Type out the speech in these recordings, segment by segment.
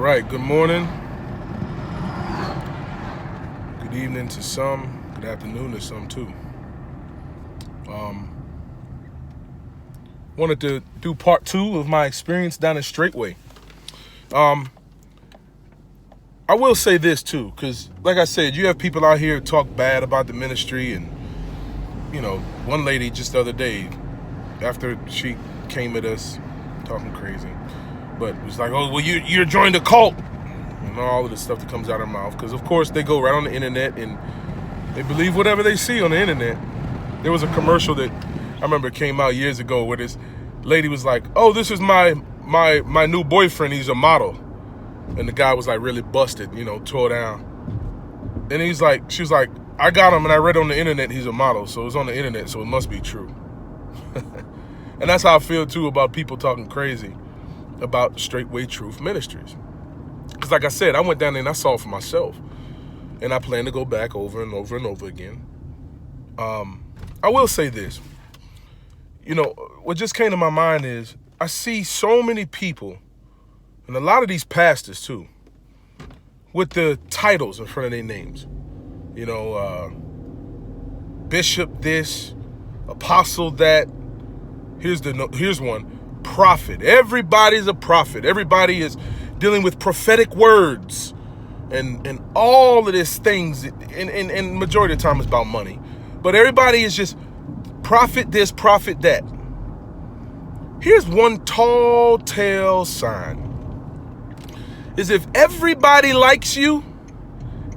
right, good morning, good evening to some, good afternoon to some too. Wanted to do part 2 of my experience down at Straitway. I will say this too, because like I said, you have people out here talk bad about the ministry, and one lady just the other day, after she came at us talking crazy, but was like, oh, well, you're joined a cult, and all of the stuff that comes out of her mouth, because of course they go right on the internet and they believe whatever they see on the internet. There was a commercial that I remember came out years ago where this lady was like, oh, this is my new boyfriend, he's a model. And the guy was like really busted, tore down. And she was like, I got him and I read on the internet he's a model, so it's on the internet, so it must be true. And that's how I feel too about people talking crazy about Straitway Truth Ministries. Because like I said, I went down there and I saw it for myself. And I plan to go back over and over and over again. I will say this. What just came to my mind is I see so many people, and a lot of these pastors too, with the titles in front of their names. Bishop this, apostle that. Here's one, prophet. Everybody's a prophet. Everybody is dealing with prophetic words and all of these things. And majority of the time it's about money. But everybody is just prophet this, prophet that. Here's one tall tale sign. Is if everybody likes you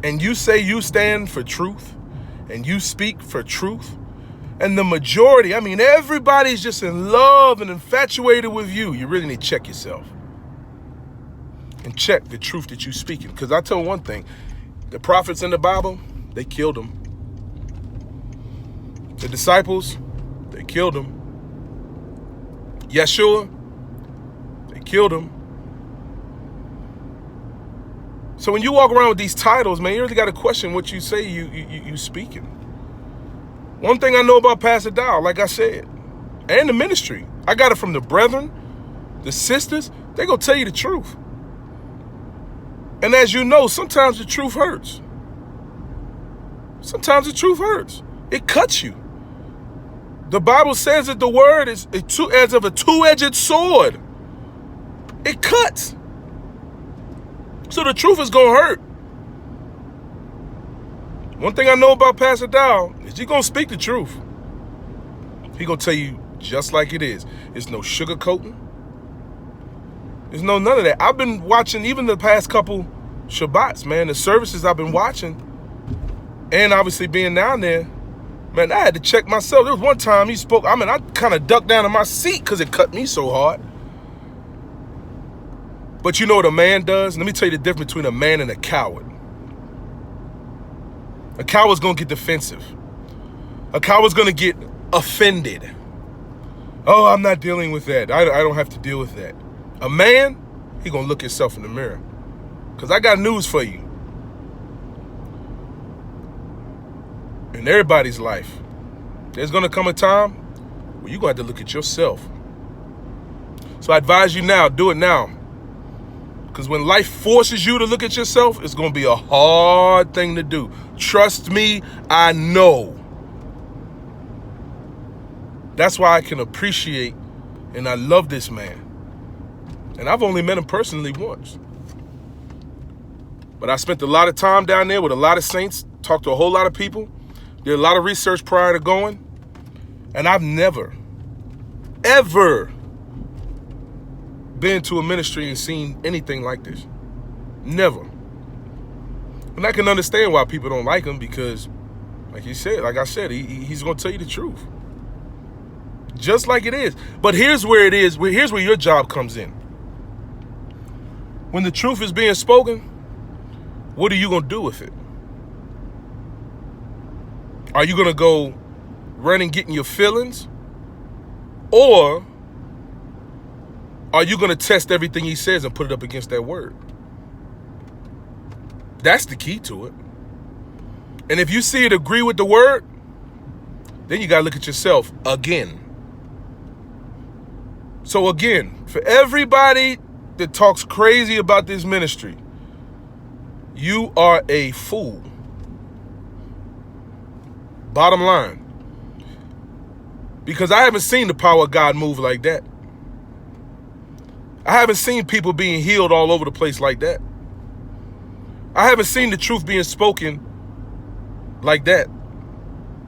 and you say you stand for truth and you speak for truth, and the majority, everybody's just in love and infatuated with you, you really need to check yourself and check the truth that you're speaking. Because I tell one thing, the prophets in the Bible, they killed them. The disciples, they killed them. Yeshua, they killed him. So when you walk around with these titles, man, you really got to question what you say you speaking. One thing I know about Pastor Dow, like I said, and the ministry, I got it from the brethren, the sisters, they gonna tell you the truth. And as you know, sometimes the truth hurts. Sometimes the truth hurts. It cuts you. The Bible says that the word is as of a two-edged sword. It cuts. So the truth is going to hurt. One thing I know about Pastor Dow is he's going to speak the truth. He's going to tell you just like it is. There's no sugarcoating. There's none of that. I've been watching even the past couple Shabbats, man, the services I've been watching, and obviously being down there, man, I had to check myself. There was one time he spoke, I kind of ducked down in my seat because it cut me so hard. But you know what a man does? Let me tell you the difference between a man and a coward. A coward's going to get defensive. A coward's going to get offended. Oh, I'm not dealing with that. I don't have to deal with that. A man, he going to look himself in the mirror. Because I got news for you. In everybody's life, there's going to come a time where you're going to have to look at yourself. So I advise you now, do it now. Because when life forces you to look at yourself, it's going to be a hard thing to do. Trust me, I know. That's why I can appreciate and I love this man. And I've only met him personally once. But I spent a lot of time down there with a lot of saints, talked to a whole lot of people, did a lot of research prior to going. And I've never, ever been to a ministry and seen anything like this. Never. And I can understand why people don't like him, because like I said, he's going to tell you the truth. Just like it is. But here's where it is. Here's where your job comes in. When the truth is being spoken, what are you going to do with it? Are you going to go running, getting your feelings? Or are you going to test everything he says and put it up against that word? That's the key to it. And if you see it agree with the word, then you got to look at yourself again. So again, for everybody that talks crazy about this ministry, you are a fool. Bottom line. Because I haven't seen the power of God move like that. I haven't seen people being healed all over the place like that. I haven't seen the truth being spoken like that,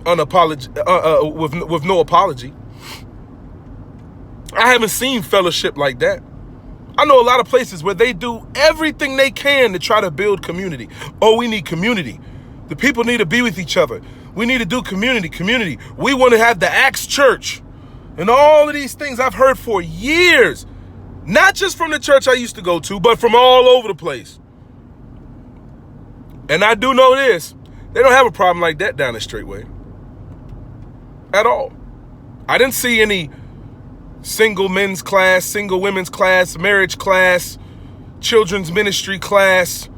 with no apology. I haven't seen fellowship like that. I know a lot of places where they do everything they can to try to build community. Oh, we need community. The people need to be with each other. We need to do community. We want to have the Acts Church. And all of these things I've heard for years. Not just from the church I used to go to, but from all over the place. And I do know this. They don't have a problem like that down the Straitway. At all. I didn't see any single men's class, single women's class, marriage class, children's ministry class,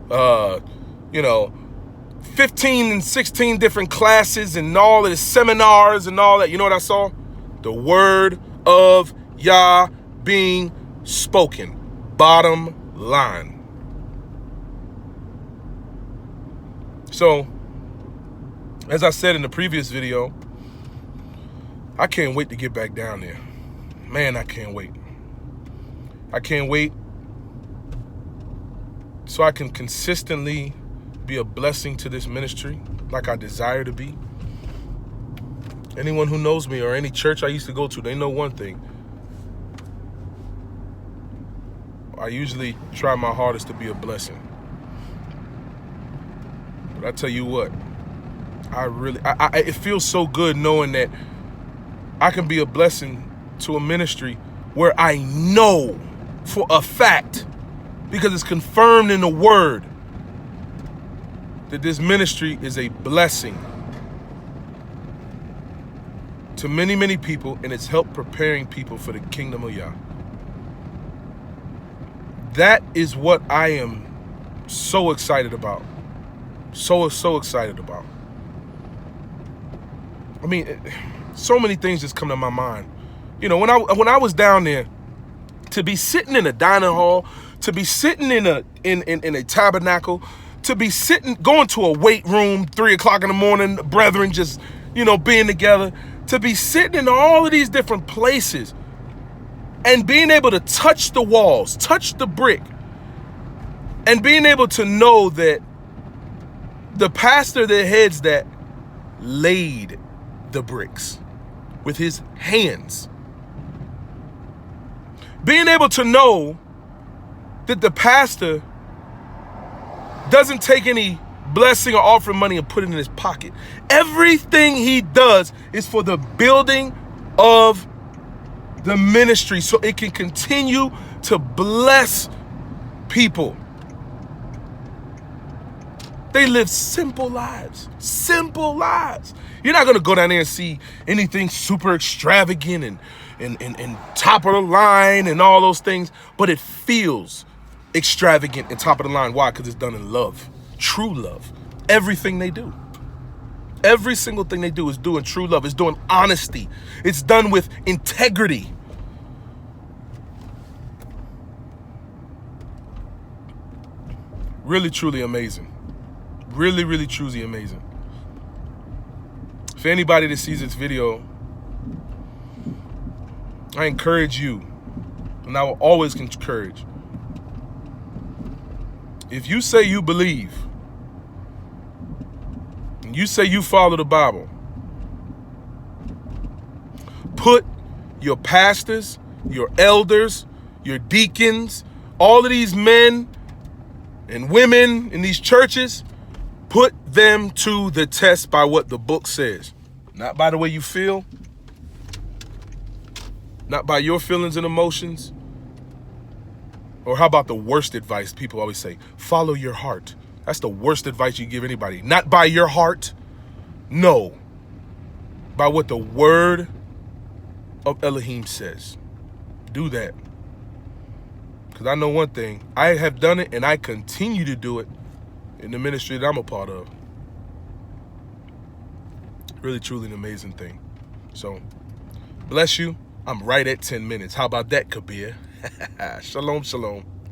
15 and 16 different classes and all of the seminars and all that. You know what I saw? The word of Yah being spoken. Bottom line. So, as I said in the previous video, I can't wait to get back down there. Man, I can't wait. I can't wait so I can consistently be a blessing to this ministry like I desire to be. Anyone who knows me or any church I used to go to, they know one thing. I usually try my hardest to be a blessing. But I tell you what, it feels so good knowing that I can be a blessing to a ministry where I know for a fact, because it's confirmed in the word, that this ministry is a blessing to many, many people, and it's helped preparing people for the kingdom of Yah. That is what I am so excited about. So excited about. I mean, so many things just come to my mind. You know, when I was down there, to be sitting in a dining hall, to be sitting in a tabernacle, to be going to a weight room 3 o'clock in the morning, brethren just, being together, to be sitting in all of these different places and being able to touch the walls, touch the brick, and being able to know that the pastor that heads that laid the bricks with his hands. Being able to know that the pastor doesn't take any blessing or offering money and put it in his pocket. Everything he does is for the building of the ministry so it can continue to bless people. They live simple lives. Simple lives. You're not going to go down there and see anything super extravagant and top of the line and all those things, but it feels extravagant and top of the line. Why? Because it's done in love. True love. Everything they do. Every single thing they do is doing true love. It's doing honesty. It's done with integrity. Really, truly amazing. Really, really, truly amazing. For anybody that sees this video, I encourage you, and I will always encourage, if you say you believe, and you say you follow the Bible, put your pastors, your elders, your deacons, all of these men and women in these churches, put them to the test by what the book says. Not by the way you feel. Not by your feelings and emotions. Or how about the worst advice people always say? Follow your heart. That's the worst advice you give anybody. Not by your heart. No. By what the word of Elohim says. Do that. Because I know one thing. I have done it and I continue to do it in the ministry that I'm a part of. Really, truly an amazing thing. So, bless you. I'm right at 10 minutes. How about that, Kabir? Shalom, shalom.